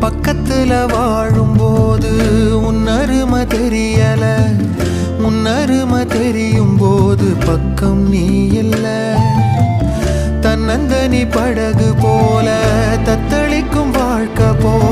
பக்கத்துல வாழும்போது உன்னருமை தெரியல, உன்னருமை தெரியும் போது பக்கம் நீ இல்ல. தன்னந்தனி படகு போல தத்தளிக்கும் வாழ்க்கை போல